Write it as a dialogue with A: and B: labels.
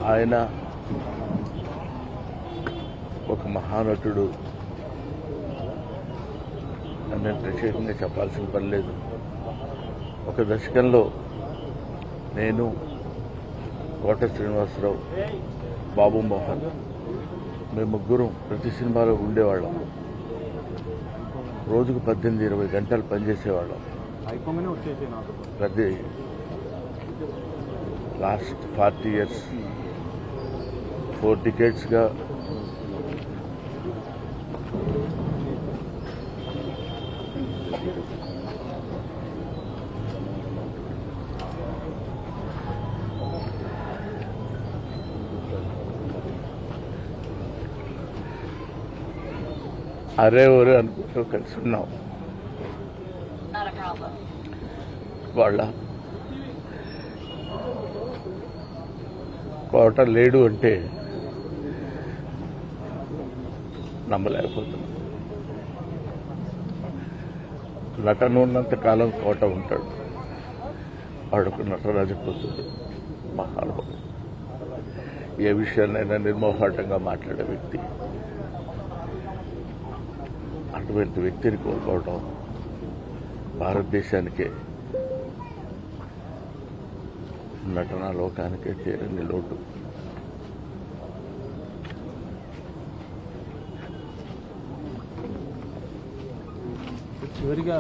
A: ఆయన ఒక మహానటుడు అని నేను ప్రత్యేకంగా చెప్పాల్సిన పని లేదు. ఒక దశకంలో నేను, కోట శ్రీనివాసరావు, బాబు మోహన్ మేము ముగ్గురం ప్రతి సినిమాలో ఉండేవాళ్ళం. రోజుకు 18-20 గంటలు పనిచేసేవాళ్ళం. ప్రతి లాస్ట్ 40 years 4 decades-గా అరే ఒరే అనుకుంటూ కలిసి ఉన్నాం. వాళ్ళ కోట లేడు అంటే నమ్మలేకపోతున్నాం. నటన ఉన్నంత కాలం కోట ఉంటాడు. వాడుకు నటరాజపోతుంది. మహానుభావుడు. ఏ విషయాన్నైనా నిర్మోహాటంగా మాట్లాడే వ్యక్తి. అటువంటి వ్యక్తిని కోల్పోవడం భారతదేశానికే, నటనా లోకానికే తీరని లోటు.
B: చివరిగా